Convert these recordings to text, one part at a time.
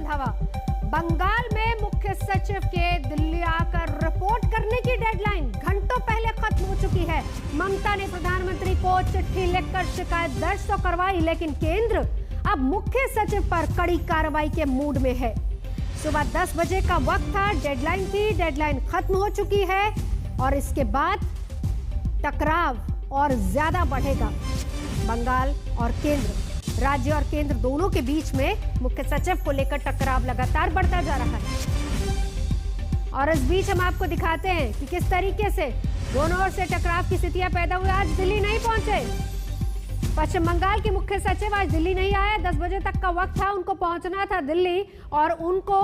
धावा। बंगाल में मुख्य सचिव के दिल्ली आकर रिपोर्ट करने की डेडलाइन घंटों पहले खत्म हो चुकी है। ममता ने प्रधानमंत्री को चिट्ठी लिखकर शिकायत दर्ज तो करवाई, लेकिन केंद्र अब मुख्य सचिव पर कड़ी कार्रवाई के मूड में है। सुबह 10 बजे का वक्त था, डेडलाइन थी, डेडलाइन खत्म हो चुकी है और इसके बाद टकराव और ज्यादा बढ़ेगा। बंगाल और केंद्र, राज्य और केंद्र दोनों के बीच में मुख्य सचिव को लेकर टकराव लगातार बढ़ता जा रहा है। और इस बीच हम आपको दिखाते हैं कि किस तरीके से दोनों ओर से टकराव की स्थितियां पैदा हुई। आज दिल्ली नहीं पहुंचे पश्चिम बंगाल के मुख्य सचिव, आज दिल्ली नहीं आए। 10 बजे तक का वक्त था, उनको पहुंचना था दिल्ली और उनको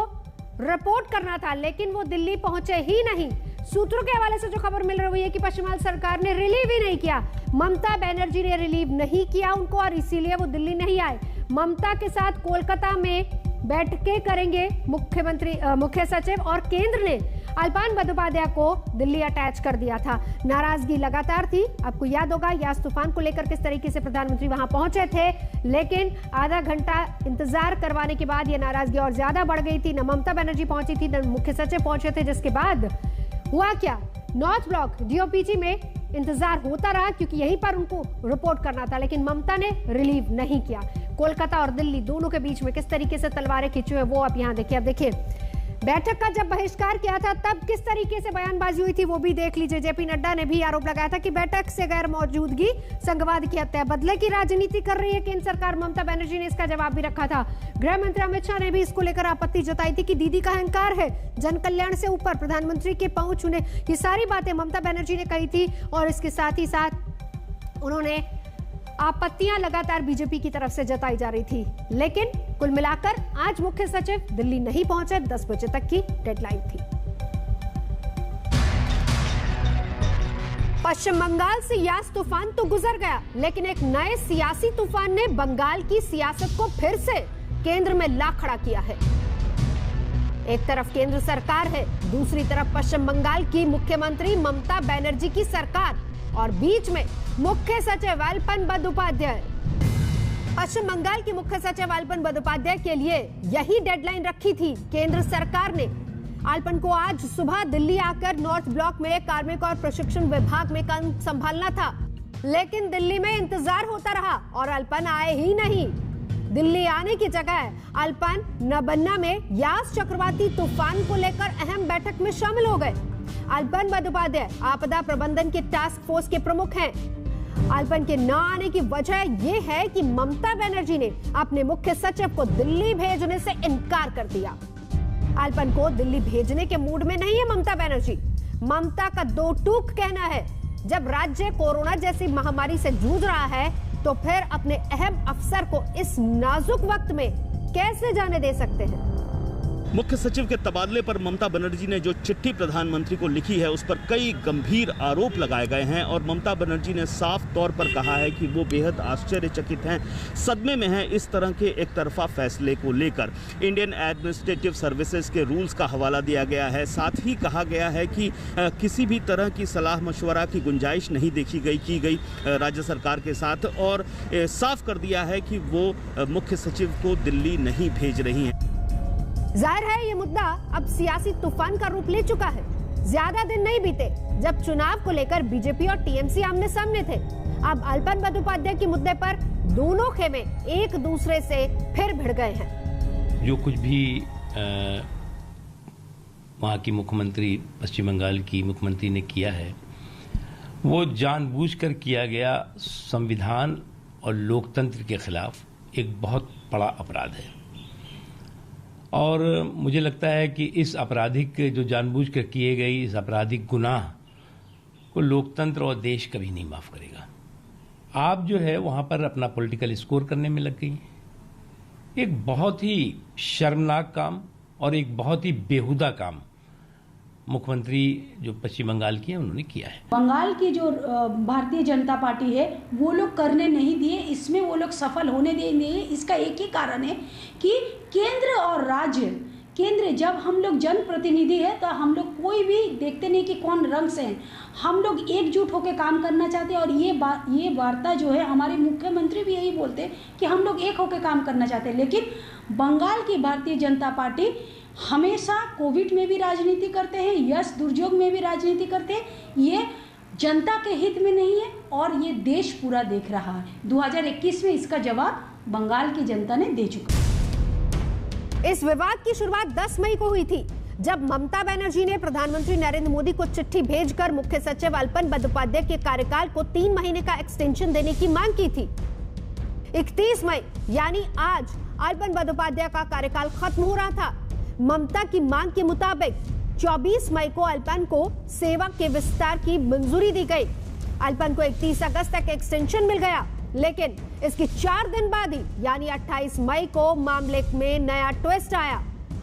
रिपोर्ट करना था, लेकिन वो दिल्ली पहुंचे ही नहीं। सूत्रों के हवाले से जो खबर मिल रही है कि पश्चिम बंगाल सरकार ने रिलीव ही नहीं किया, ममता बनर्जी ने रिलीव नहीं किया उनको और इसीलिए वो दिल्ली नहीं आए। ममता के साथ कोलकाता में बैठकें करेंगे मुख्य सचिव और केंद्र ने अल्पन बंदोपाध्याय को दिल्ली अटैच कर दिया था। नाराजगी लगातार थी। आपको याद होगा यास तूफान को लेकर किस तरीके से प्रधानमंत्री वहां पहुंचे थे, लेकिन आधा घंटा इंतजार करवाने के बाद ये नाराजगी और ज्यादा बढ़ गई थी। न ममता बनर्जी पहुंची थी, न मुख्य सचिव पहुंचे थे, जिसके बाद हुआ क्या, नॉर्थ ब्लॉक डीओपीटी में इंतजार होता रहा क्योंकि यहीं पर उनको रिपोर्ट करना था, लेकिन ममता ने रिलीव नहीं किया। कोलकाता और दिल्ली दोनों के बीच में किस तरीके से तलवारें खिंची हुई है वो आप यहां देखिए। अब देखिए बैठक का जब बहिष्कार किया था तब किस तरीके से बयानबाजी हुई थी वो भी देख लीजिए। जेपी नड्डा ने भी आरोप लगाया था कि बैठक से गैर मौजूदगी संघवाद की हत्या, बदले की राजनीति कर रही है केंद्र सरकार। ममता बनर्जी ने इसका जवाब भी रखा था। गृह मंत्री अमित शाह ने भी इसको लेकर आपत्ति जताई थी कि दीदी का अहंकार है, जन कल्याण से ऊपर प्रधानमंत्री के पांव छूने, ये सारी बातें ममता बनर्जी ने कही थी। और इसके साथ ही साथ उन्होंने आपत्तियां लगातार बीजेपी की तरफ से जताई जा रही थी, लेकिन कुल मिलाकर आज मुख्य सचिव दिल्ली नहीं पहुंचे। 10 बजे तक की डेडलाइन थी। पश्चिम बंगाल से यास तूफान तो गुजर गया, लेकिन एक नए सियासी तूफान ने बंगाल की सियासत को फिर से केंद्र में ला खड़ा किया है। एक तरफ केंद्र सरकार है, दूसरी तरफ पश्चिम बंगाल की मुख्यमंत्री ममता बनर्जी की सरकार और बीच में मुख्य सचिव अल्पन बंदोपाध्याय। पश्चिम बंगाल की मुख्य सचिव अल्पन बंदोपाध्याय के लिए यही डेडलाइन रखी थी केंद्र सरकार ने। अल्पन को आज सुबह दिल्ली आकर नॉर्थ ब्लॉक में कार्मिक और प्रशिक्षण विभाग में काम संभालना था, लेकिन दिल्ली में इंतजार होता रहा और अल्पन आए ही नहीं। दिल्ली आने की जगह अल्पन नबन्ना में यास चक्रवाती तूफान को लेकर अहम बैठक में शामिल हो गए। अल्पन बंदोपाध्याय आपदा प्रबंधन के टास्क फोर्स के प्रमुख हैं। अल्पन के न आने की वजह यह है कि ममता बनर्जी ने अपने मुख्य सचिव को दिल्ली भेजने से इनकार कर दिया। अल्पन को दिल्ली भेजने के मूड में नहीं है ममता बनर्जी। ममता का दो टूक कहना है, जब राज्य कोरोना जैसी महामारी से जूझ रहा है तो फिर अपने अहम अफसर को इस नाजुक वक्त में कैसे जाने दे सकते हैं। मुख्य सचिव के तबादले पर ममता बनर्जी ने जो चिट्ठी प्रधानमंत्री को लिखी है उस पर कई गंभीर आरोप लगाए गए हैं और ममता बनर्जी ने साफ तौर पर कहा है कि वो बेहद आश्चर्यचकित हैं, सदमे में हैं इस तरह के एक तरफा फैसले को लेकर। इंडियन एडमिनिस्ट्रेटिव सर्विसेज के रूल्स का हवाला दिया गया है। साथ ही कहा गया है कि किसी भी तरह की सलाह मशवरा की गुंजाइश नहीं की गई राज्य सरकार के साथ और साफ कर दिया है कि वो मुख्य सचिव को दिल्ली नहीं भेज रही हैं। जाहिर है ये मुद्दा अब सियासी तूफान का रूप ले चुका है। ज्यादा दिन नहीं बीते जब चुनाव को लेकर बीजेपी और टीएमसी आमने सामने थे। अब अल्पन बंदोपाध्याय के मुद्दे पर दोनों खेमे एक दूसरे से फिर भिड़ गए हैं। जो कुछ भी वहाँ की मुख्यमंत्री, पश्चिम बंगाल की मुख्यमंत्री ने किया है वो जानबूझकर किया गया संविधान और लोकतंत्र के खिलाफ एक बहुत बड़ा अपराध है। और मुझे लगता है कि इस आपराधिक जो जानबूझकर किए गई इस आपराधिक गुनाह को लोकतंत्र और देश कभी नहीं माफ करेगा। आप जो है वहां पर अपना पॉलिटिकल स्कोर करने में लग गई। एक बहुत ही शर्मनाक काम और एक बहुत ही बेहुदा काम मुख्यमंत्री जो पश्चिम बंगाल की है उन्होंने किया है। बंगाल की जो भारतीय जनता पार्टी है वो लोग करने नहीं दिए, इसमें वो लोग सफल होने नहीं दिए। इसका एक ही कारण है कि केंद्र और राज्य केंद्र, जब हम लोग जनप्रतिनिधि है तो हम लोग कोई भी देखते नहीं कि कौन रंग से हैं, हम लोग एकजुट होकर काम करना चाहते हैं। और ये वार्ता जो है, हमारे मुख्यमंत्री भी यही बोलते हैं कि हम लोग एक होकर काम करना चाहते हैं। लेकिन बंगाल की भारतीय जनता पार्टी हमेशा कोविड में भी राजनीति करते हैं, यश दुर्योग में भी राजनीति करते हैं। ये जनता के हित में नहीं है और ये देश पूरा देख रहा है। 2021 में इसका जवाब बंगाल की जनता ने दे चुका है। इस विवाद की शुरुआत 10 मई को हुई थी, जब ममता बनर्जी ने प्रधानमंत्री नरेंद्र मोदी को चिट्ठी भेजकर मुख्य सचिव अल्पन बंदोपाध्याय के कार्यकाल को 3 महीने का एक्सटेंशन देने की मांग की थी। 31 मई यानी आज अल्पन बंदोपाध्याय का कार्यकाल खत्म हो रहा था। ममता की मांग के मुताबिक 24 मई को अल्पन को सेवा के विस्तार की मंजूरी दी गई। अल्पन को 31 अगस्त तक एक्सटेंशन मिल गया, लेकिन इसके 4 दिन बाद ही यानी 28 मई को मामले में नया ट्विस्ट आया।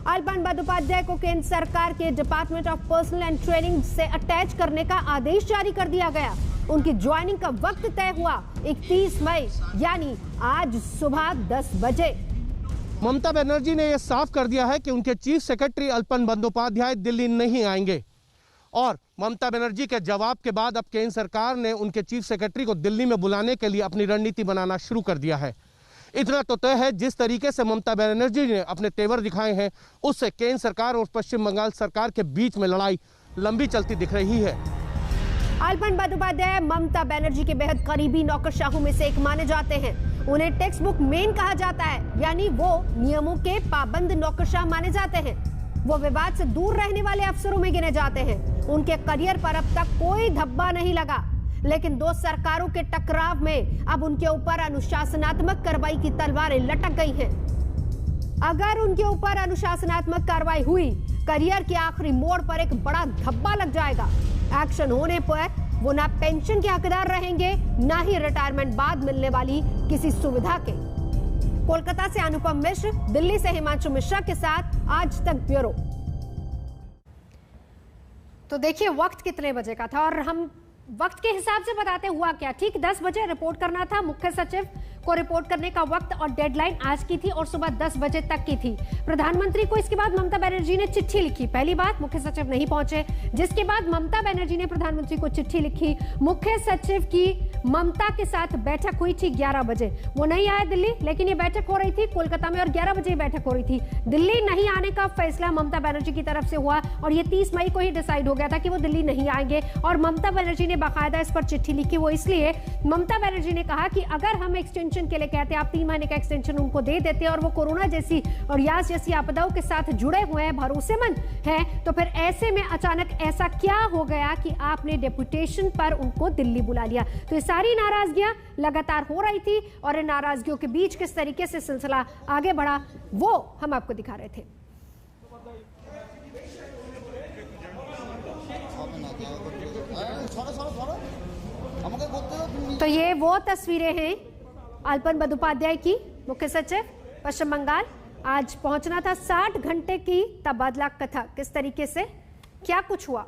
अल्पन बंदोपाध्याय को केंद्र सरकार के department of personal and training से अटैच करने का आदेश जारी कर दिया गया। उनकी ज्वाइनिंग का वक्त तय हुआ 31 मई यानी आज सुबह 10 बजे। ममता बनर्जी ने यह साफ कर दिया है कि उनके चीफ सेक्रेटरी अल्पन बंदोपाध्याय दिल्ली नहीं आएंगे और ममता बनर्जी के जवाब के बाद अब केंद्र सरकार ने उनके चीफ सेक्रेटरी को दिल्ली में बुलाने के लिए अपनी रणनीति बनाना शुरू कर दिया है। इतना तो तय है, जिस तरीके से ममता बनर्जी ने अपने तेवर दिखाए हैं, उससे केंद्र सरकार और पश्चिम बंगाल सरकार के बीच में लड़ाई लंबी चलती दिख रही है। अल्पन बंदोपाध्याय ममता बनर्जी के बेहद करीबी नौकरशाहों में से एक माने जाते हैं। उन्हें टेक्स्ट बुक मेन कहा जाता है, यानी वो नियमों के पाबंद नौकरशाह माने जाते हैं। वो विवाद से दूर रहने वाले अफसरों में गिने जाते हैं। उनके करियर पर अब तक कोई धब्बा नहीं लगा, लेकिन 2 सरकारों के टकराव में अब उनके ऊपर अनुशासनात्मक कार्रवाई की तलवारें लटक गई हैं। अगर उनके ऊपर अनुशासनात्मक कार्रवाई हुई, करियर के आखिरी मोड़ पर एक बड़ा धब्बा लग जाएगा। एक्शन होने पर वो ना पेंशन के हकदार रहेंगे, ना ही रिटायरमेंट बाद मिलने वाली किसी सुविधा के। कोलकाता से अनुपम मिश्र, दिल्ली से हिमांशु मिश्रा के साथ आज तक ब्यूरो। तो देखिए वक्त कितने बजे का था और हम वक्त के हिसाब से बताते हुआ क्या, ठीक 10 बजे रिपोर्ट करना था। मुख्य सचिव को रिपोर्ट करने का वक्त और डेडलाइन आज की थी और सुबह 10 बजे तक की थी। प्रधानमंत्री को इसके बाद ममता बनर्जी ने चिट्ठी लिखी। पहली बात, मुख्य सचिव नहीं पहुंचे, जिसके बाद ममता बनर्जी ने प्रधानमंत्री को चिट्ठी लिखी। मुख्य सचिव की ममता के साथ बैठक हुई थी 11 बजे। वो नहीं आए दिल्ली, लेकिन ये बैठक हो रही थी कोलकाता में और 11 बजे बैठक हो रही थी। दिल्ली नहीं आने का फैसला ममता बनर्जी की तरफ से हुआ और ये 30 मई को ही डिसाइड हो गया था कि वो दिल्ली नहीं आएंगे। और ममता बनर्जी ने बाकायदा इस पर चिट्ठी लिखी। वो इसलिए, ममता बनर्जी ने कहा कि अगर हम एक्सटेंशन के लिए कहते, आप 3 महीने का एक्सटेंशन उनको दे देते और वो कोरोना जैसी और यास जैसी आपदाओं के साथ जुड़े हुए हैं, भरोसेमंद हैं, तो फिर ऐसे में अचानक ऐसा क्या हो गया कि आपने डेपुटेशन पर उनको दिल्ली बुला लिया। तो ये सारी नाराजगियां लगातार हो रही थी और इन नाराजगियों के बीच किस तरीके से सिलसिला आगे बढ़ा वो हम आपको दिखा रहे थे। तो ये वो तस्वीरें हैं अल्पन बंदोपाध्याय की। मुख्य सचिव पश्चिम बंगाल आज पहुंचना था। 60 घंटे की तबादला कथा, किस तरीके से क्या कुछ हुआ।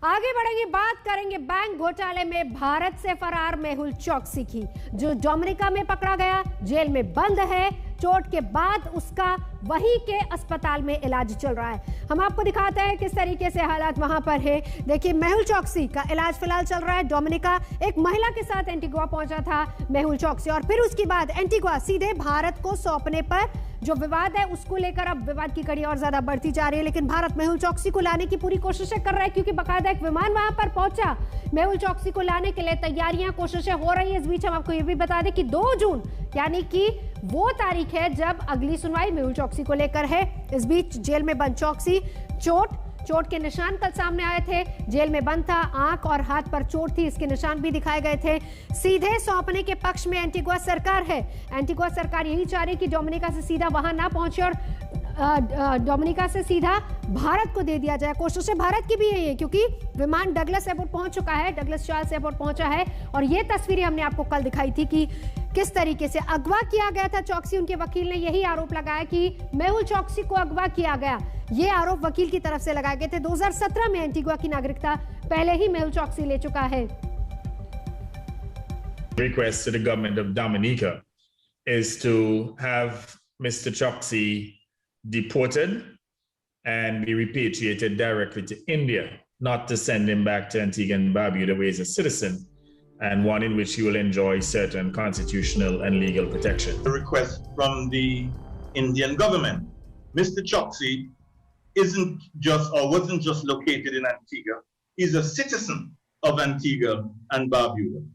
आगे बढ़ेंगे, बात करेंगे बैंक घोटाले में भारत से फरार मेहुल चौकसी की, जो डोमिनिका में पकड़ा गया, जेल में बंद है। चोट के बाद उसका वहीं के अस्पताल में इलाज चल रहा है। हम आपको दिखाते हैं किस तरीके से हालात वहां पर है। देखिए, मेहुल चौकसी का इलाज फिलहाल चल रहा है डोमिनिका। एक महिला के साथ एंटीगुआ पहुंचा था मेहुल चौकसी और फिर उसके बाद एंटीगुआ सीधे भारत को सौंपने पर जो विवाद है उसको लेकर अब विवाद की कड़ी और ज्यादा बढ़ती जा रही है। लेकिन भारत मेहुल चौकसी को लाने की पूरी कोशिशें कर रहा है, क्योंकि बाकायदा एक विमान वहां पर पहुंचा। मेहुल चौकसी को लाने के लिए तैयारियां, कोशिशें हो रही है। इस बीच हम आपको ये भी बता दें कि 2 जून यानी कि वो तारीख है जब अगली सुनवाई मेहुल चौकसी को लेकर है। इस बीच जेल में बंद चौकसी, चोट के निशान कल सामने आए थे। जेल में बंद था, आंख और हाथ पर चोट थी, इसके निशान भी दिखाए गए थे। सीधे सौंपने के पक्ष में एंटीगुआ सरकार है। एंटीगुआ सरकार यही चाह रही कि डोमिनिका से सीधा वहां ना पहुंचे और डोमिनिका से सीधा भारत को दे दिया जाए। कोशिशें भारत की भी यही है, क्योंकि विमान डगलस एयरपोर्ट पहुंच चुका है, डगलस चार्ल्स एयरपोर्ट पहुंचा है। और ये तस्वीरें हमने आपको कल दिखाई थी कि किस तरीके से अगवा किया गया था चौकसी। उनके वकील ने यही आरोप लगाया कि मेहुल चौकसी को अगवा किया गया। ये आरोप वकील की तरफ से लगाए गए थे। 2017 में एंटीगुआ की नागरिकता पहले ही मेहुल चौकसी ले चुका है। Request to the government of Dominica is to have Mr. Choksi deported and be repatriated directly to India, not to send him back to Antigua and Barbuda where he's a citizen, and one in which he will enjoy certain constitutional and legal protection. A request from the Indian government. Mr. Choksi wasn't just located in Antigua. He's a citizen of Antigua and Barbuda.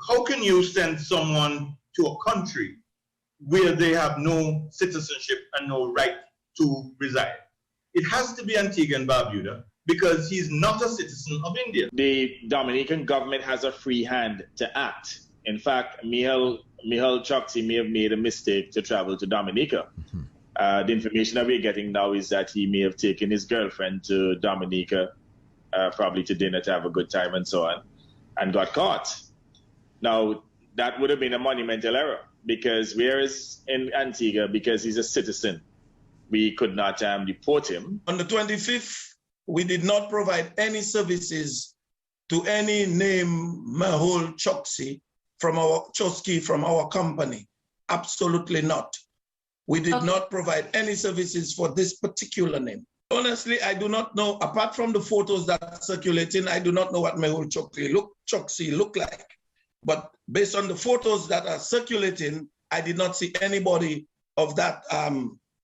How can you send someone to a country where they have no citizenship and no right to reside? It has to be Antigua and Barbuda because he's not a citizen of India. The Dominican government has a free hand to act. In fact, Michal Choksi may have made a mistake to travel to Dominica. The information that we're getting now is that he may have taken his girlfriend to Dominica, probably to dinner to have a good time and so on, and got caught. Now, that would have been a monumental error because whereas in Antigua, because he's a citizen, we could not deport him. On the 25th, we did not provide any services to any name Mehul Choksi from our company. Absolutely not. We did not provide any services for this particular name. Honestly, I do not know, apart from the photos that are circulating, I do not know what Mehul Choksi look like. But based on the photos that are circulating, I did not see anybody of that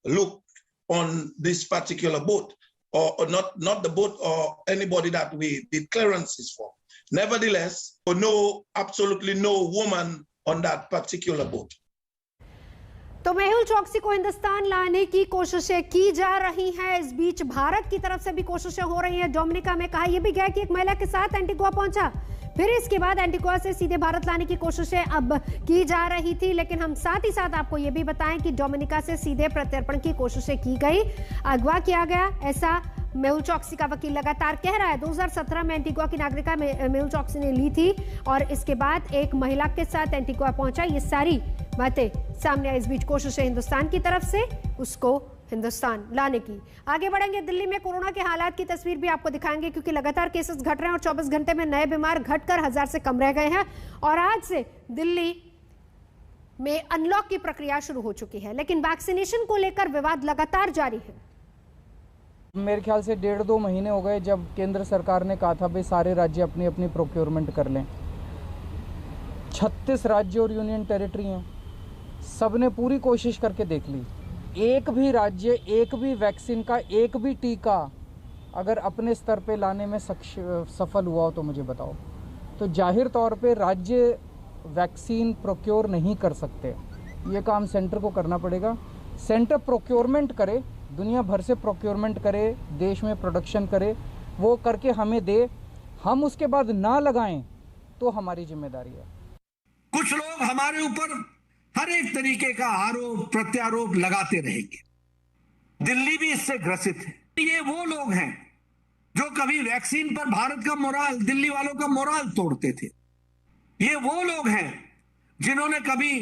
look on this particular boat, or not the boat or anybody that we did clearances for. Nevertheless, absolutely no woman on that particular boat. तो मेहुल चौकसी को हिंदुस्तान लाने की कोशिशें की जा रही हैं। इस बीच भारत की तरफ से भी कोशिशें हो रही हैं। डोमिनिका में कहा यह भी गया कि एक महिला के साथ एंटीगुआ पहुंचा, फिर इसके बाद एंटीगुआ से सीधे भारत लाने की कोशिशें अब की जा रही थी। लेकिन हम साथ ही साथ आपको यह भी बताएं कि डोमिनिका से सीधे प्रत्यर्पण की कोशिशें की गई, अगवा किया गया, ऐसा मेहुल चौकसी का वकील लगातार कह रहा है। 2017 में एंटीगुआ की नागरिकता मेहुल चौकसी ने ली थी और इसके बाद एक महिला के साथ एंटीगुआ पहुंचा। ये सारी बातें सामने आई। इस बीच कोशिशें हिंदुस्तान की तरफ से उसको हिंदुस्तान लाने की। आगे बढ़ेंगे, दिल्ली में कोरोना के हालात की तस्वीर भी आपको दिखाएंगे क्योंकि लगातार केसेस घट रहे हैं और 24 घंटे में नए बीमार घटकर 1000 से कम रह गए हैं और आज से दिल्ली में अनलॉक की प्रक्रिया शुरू हो चुकी है। लेकिन वैक्सीनेशन को लेकर विवाद लगातार जारी है। मेरे ख्याल से 1.5-2 महीने हो गए जब केंद्र सरकार ने कहा था भाई सारे राज्य अपनी अपनी प्रोक्योरमेंट कर लें। 36 राज्य और यूनियन टेरिटरी हैं, सब ने पूरी कोशिश करके देख ली। एक भी राज्य, एक भी वैक्सीन का एक भी टीका अगर अपने स्तर पे लाने में सफल हुआ हो तो मुझे बताओ। तो जाहिर तौर पे राज्य वैक्सीन प्रोक्योर नहीं कर सकते, ये काम सेंटर को करना पड़ेगा। सेंटर प्रोक्योरमेंट करे, दुनिया भर से प्रोक्योरमेंट करे, देश में प्रोडक्शन करे, वो करके हमें दे, हम उसके बाद ना लगाएं तो हमारी जिम्मेदारी है। कुछ लोग हमारे ऊपर हर एक तरीके का आरोप प्रत्यारोप लगाते रहेंगे। दिल्ली भी इससे ग्रसित है। ये वो लोग हैं जो कभी वैक्सीन पर भारत का मोराल, दिल्ली वालों का मोराल तोड़ते थे। ये वो लोग हैं जिन्होंने कभी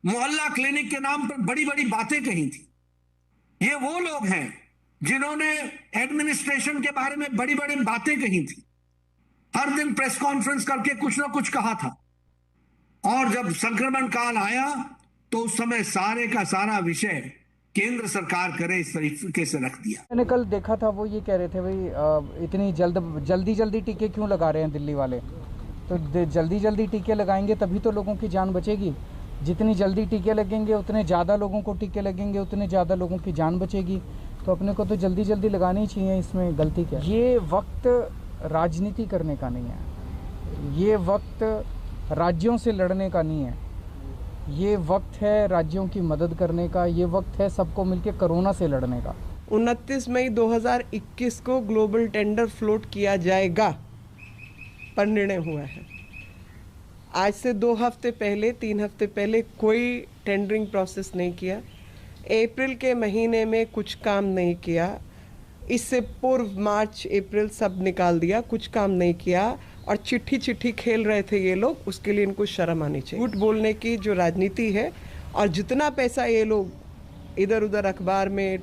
मोहल्ला क्लिनिक के नाम पर बड़ी बड़ी बातें कही थी। ये वो लोग हैं जिन्होंने एडमिनिस्ट्रेशन के बारे में बड़ी बड़ी बातें कही थी, हर दिन प्रेस कॉन्फ्रेंस करके कुछ ना कुछ कहा था। और जब संक्रमण काल आया तो उस समय सारे का सारा विषय केंद्र सरकार करे इस तरीके से रख दिया। मैंने कल देखा था, वो ये कह रहे थे भाई इतनी जल्दी टीके क्यों लगा रहे हैं दिल्ली वाले। तो जल्दी टीके लगाएंगे तभी तो लोगों की जान बचेगी। जितनी जल्दी टीके लगेंगे उतने ज़्यादा लोगों को टीके लगेंगे, उतने ज़्यादा लोगों की जान बचेगी। तो अपने को तो जल्दी लगानी चाहिए, इसमें गलती क्या है। ये वक्त राजनीति करने का नहीं है, ये वक्त राज्यों से लड़ने का नहीं है, ये वक्त है राज्यों की मदद करने का, ये वक्त है सबको मिलकर कोरोना से लड़ने का। 29 मई 2021 को ग्लोबल टेंडर फ्लोट किया जाएगा पर निर्णय हुआ है। आज से 2 हफ्ते पहले, 3 हफ्ते पहले कोई टेंडरिंग प्रोसेस नहीं किया। अप्रैल के महीने में कुछ काम नहीं किया, इससे पूर्व मार्च अप्रैल सब निकाल दिया, कुछ काम नहीं किया और चिट्ठी खेल रहे थे ये लोग। उसके लिए इनको शर्म आनी चाहिए। झूठ बोलने की जो राजनीति है और जितना पैसा ये लोग इधर उधर अखबार में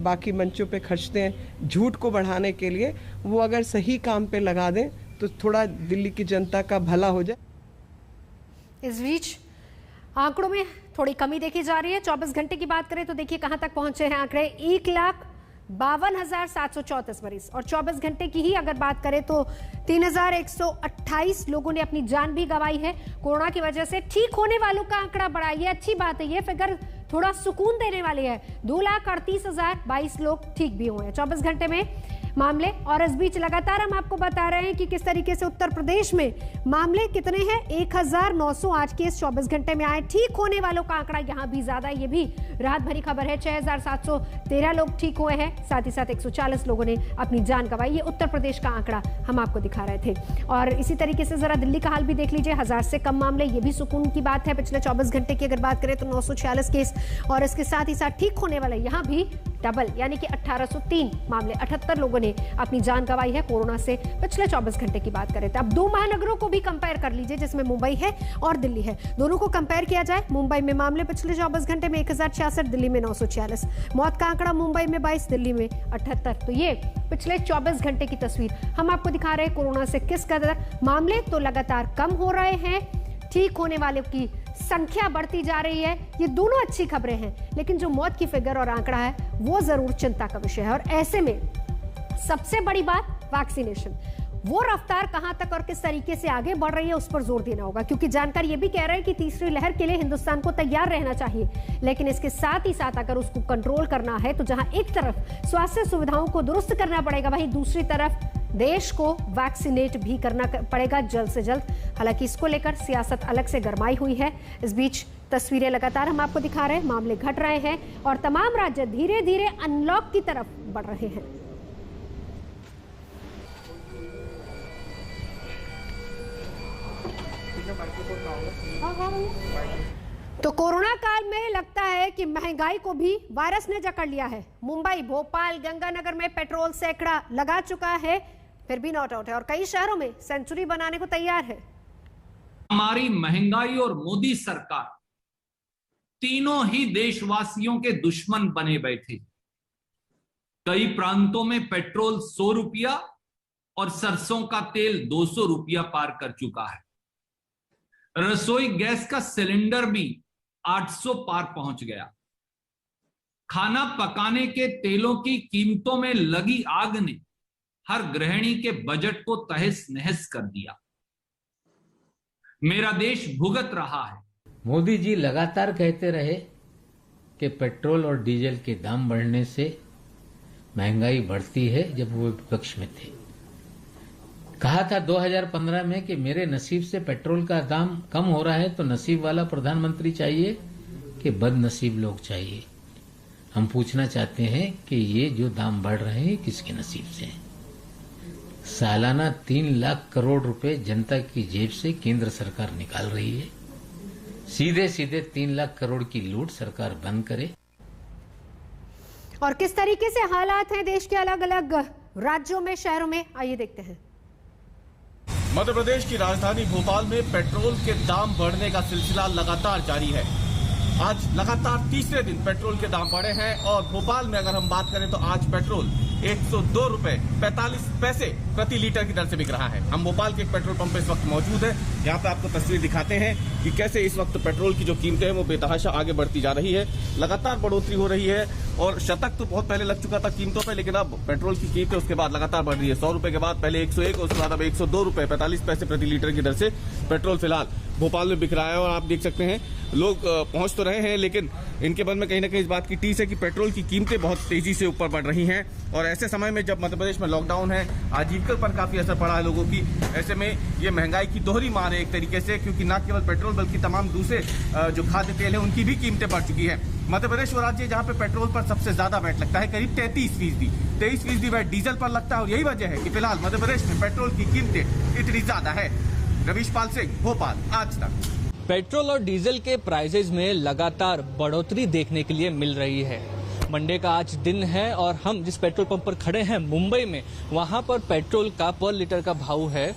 बाकी मंचों पे खर्चते हैं झूठ को बढ़ाने के लिए, वो अगर सही काम पे लगा दें तो थोड़ा दिल्ली की जनता का भला हो जाए। इस बीच आंकड़ों में थोड़ी कमी देखी जा रही है। 24 घंटे की बात करें तो देखिए कहां तक पहुंचे हैं आंकड़े, 1,52,734 मरीज। और 24 घंटे की ही अगर बात करें तो 3,128 लोगों ने अपनी जान भी गंवाई है कोरोना की वजह से। ठीक होने वालों का आंकड़ा बढ़ा, ये अच्छी बात है, ये फिगर थोड़ा सुकून देने वाली है। 2,38,022 लोग ठीक भी हुए हैं 24 घंटे में मामले। और इस बीच लगातार हम आपको बता रहे हैं कि किस तरीके से उत्तर प्रदेश में मामले कितने हैं। 1,908 केस 24 घंटे में आए। ठीक होने वालों का आंकड़ा यहां भी ज्यादा है, ये भी राहत भरी खबर है। 6,713 लोग ठीक हुए हैं, साथ ही साथ 140 लोगों ने अपनी जान गंवाई। ये उत्तर प्रदेश का आंकड़ा हम आपको दिखा रहे थे। और इसी तरीके से जरा दिल्ली का हाल भी देख लीजिए, 1000 से कम मामले, ये भी सुकून की बात है। पिछले 24 घंटे की अगर बात करें तो 946 केस, और इसके साथ ही साथ ठीक होने वाले यहां भी डबल, यानी कि 1803 मामले। 78 लोगों ने अपनी जान गंवाई है कोरोना से पिछले 24 घंटे की बात करें तो। अब दो महानगरों को भी कंपेयर कर लीजिए जिसमें मुंबई है और दिल्ली है। दोनों को कंपेयर किया जाए, मुंबई में मामले पिछले 24 घंटे में 1066, दिल्ली में 946। मौत का आंकड़ा मुंबई में 22, दिल्ली में 78। तो ये पिछले 24 घंटे की तस्वीर हम आपको दिखा रहे हैं। कोरोना से किस कदर मामले तो लगातार कम हो रहे हैं, ठीक होने वालों की संख्या बढ़ती जा रही है। ये दोनों अच्छी खबरें हैं, लेकिन जो मौत की फिगर और आंकड़ा है वो जरूर चिंता का विषय है। और ऐसे में सबसे बड़ी बात वैक्सीनेशन, वो रफ्तार कहां तक और किस तरीके से आगे बढ़ रही है उस पर जोर देना होगा, क्योंकि जानकारी ये भी कह रहे हैं कि तीसरी लहर के लिए हिंदुस्तान को तैयार रहना चाहिए। लेकिन इसके साथ ही साथ अगर उसको कंट्रोल करना है तो जहां एक तरफ स्वास्थ्य सुविधाओं को दुरुस्त करना पड़ेगा, वहीं दूसरी तरफ देश को वैक्सीनेट भी करना पड़ेगा जल्द से जल्द। हालांकि इसको लेकर सियासत अलग से गरमाई हुई है। इस बीच तस्वीरें लगातार हम आपको दिखा रहे हैं, मामले घट रहे हैं और तमाम राज्य धीरे धीरे अनलॉक की तरफ बढ़ रहे हैं। तो कोरोना काल में लगता है कि महंगाई को भी वायरस ने जकड़ लिया है। मुंबई, भोपाल, गंगानगर में पेट्रोल सैकड़ा लगा चुका है, फिर भी नॉट आउट है और कई शहरों में सेंचुरी बनाने को तैयार है। हमारी महंगाई और मोदी सरकार तीनों ही देशवासियों के दुश्मन बने बैठे। कई प्रांतों में पेट्रोल 100 रुपया और सरसों का तेल 200 रुपया पार कर चुका है। रसोई गैस का सिलेंडर भी 800 पार पहुंच गया। खाना पकाने के तेलों की कीमतों में लगी आग ने हर गृहिणी के बजट को तहस नहस कर दिया। मेरा देश भुगत रहा है। मोदी जी लगातार कहते रहे कि पेट्रोल और डीजल के दाम बढ़ने से महंगाई बढ़ती है। जब वो विपक्ष में थे, कहा था 2015 में कि मेरे नसीब से पेट्रोल का दाम कम हो रहा है तो नसीब वाला प्रधानमंत्री चाहिए कि बदनसीब लोग चाहिए। हम पूछना चाहते हैं कि ये जो दाम बढ़ रहे हैं किसके नसीब से हैं? सालाना 3 लाख करोड़ रुपए जनता की जेब से केंद्र सरकार निकाल रही है। सीधे सीधे 3 लाख करोड़ की लूट सरकार बंद करे। और किस तरीके से हालात हैं देश के अलग अलग राज्यों में, शहरों में, आइए देखते हैं। मध्य प्रदेश की राजधानी भोपाल में पेट्रोल के दाम बढ़ने का सिलसिला लगातार जारी है। आज लगातार तीसरे दिन पेट्रोल के दाम बढ़े हैं और भोपाल में अगर हम बात करें तो आज पेट्रोल 102 रुपए 45 पैसे प्रति लीटर की दर से बिक रहा है। हम भोपाल के एक पेट्रोल पंप पे इस वक्त मौजूद है। यहाँ पे आपको तस्वीर दिखाते हैं कि कैसे इस वक्त पेट्रोल की जो कीमतें हैं वो बेतहाशा आगे बढ़ती जा रही है। लगातार बढ़ोतरी हो रही है और शतक तो बहुत पहले लग चुका था कीमतों पे, लेकिन अब पेट्रोल की कीमतें उसके बाद लगातार बढ़ रही है। 100 रुपए के बाद पहले 101, उसके बाद अब 102 रुपए 45 पैसे प्रति लीटर की दर से पेट्रोल फिलहाल भोपाल में बिक रहा है। और आप देख सकते हैं लोग पहुंच तो रहे हैं, लेकिन इनके मन में कहीं ना कहीं इस बात की टीस है कि पेट्रोल की कीमतें बहुत तेजी से ऊपर बढ़ रही हैं। और ऐसे समय में जब मध्य प्रदेश में लॉकडाउन है, आजीविका पर काफी असर पड़ा है लोगों की, ऐसे में ये महंगाई की दोहरी मार है एक तरीके से, क्योंकि न केवल पेट्रोल बल्कि तमाम दूसरे जो खाद्य तेल है उनकी भी कीमतें बढ़ चुकी है। मध्य प्रदेश वो राज्य जहाँ पे पेट्रोल पर सबसे ज्यादा वैट लगता है, करीब 33%। 23% वैट डीजल पर लगता है और यही वजह है कि फिलहाल मध्य प्रदेश में पेट्रोल की कीमतें इतनी ज्यादा है। रवीश पाल सिंह, भोपाल, आज तक। पेट्रोल और डीजल के प्राइसेज में लगातार बढ़ोतरी देखने के लिए मिल रही है। मंडे का आज दिन है और हम जिस पेट्रोल पंप पर खड़े हैं मुंबई में, वहां पर पेट्रोल का पर लीटर का भाव है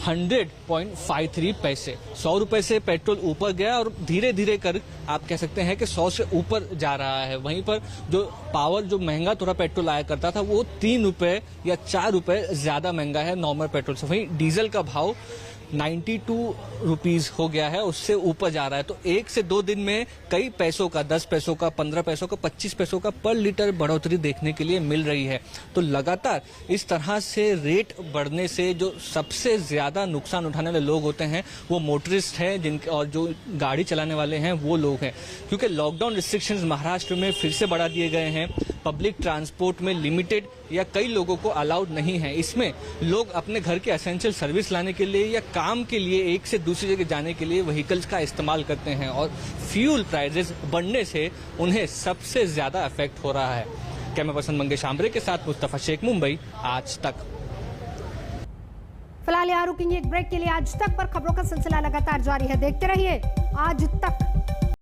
100.53 पैसे। 100 रुपए से पेट्रोल ऊपर गया और धीरे धीरे कर आप कह सकते हैं कि 100 से ऊपर जा रहा है। वहीं पर जो महंगा थोड़ा पेट्रोल आया करता था वो 3 रुपए या 4 रुपए ज्यादा महंगा है नॉर्मल पेट्रोल से। वहीं डीजल का भाव 92 रुपीस हो गया है, उससे ऊपर जा रहा है। तो 1 से 2 दिन में कई पैसों का, 10 पैसों का, 15 पैसों का, 25 पैसों का पर लीटर बढ़ोतरी देखने के लिए मिल रही है। तो लगातार इस तरह से रेट बढ़ने से जो सबसे ज्यादा नुकसान उठाने वाले लोग होते हैं वो मोटरिस्ट हैं, जिनके और जो गाड़ी चलाने वाले हैं वो लोग हैं, क्योंकि लॉकडाउन रिस्ट्रिक्शंस महाराष्ट्र में फिर से बढ़ा दिए गए हैं। पब्लिक ट्रांसपोर्ट में लिमिटेड या कई लोगों को अलाउड नहीं है। इसमें लोग अपने घर के एसेंशियल सर्विस लाने के लिए या काम के लिए एक से दूसरी जगह जाने के लिए व्हीकल्स का इस्तेमाल करते हैं और फ्यूल प्राइसेस बढ़ने से उन्हें सबसे ज्यादा इफेक्ट हो रहा है। कैमरा पर्सन मंगेश आम्बरे के साथ मुस्तफा शेख, मुंबई, आज तक। फिलहाल यहाँ रुकेंगे एक ब्रेक के लिए। आज तक पर खबरों का सिलसिला लगातार जारी है, देखते रहिए आज तक।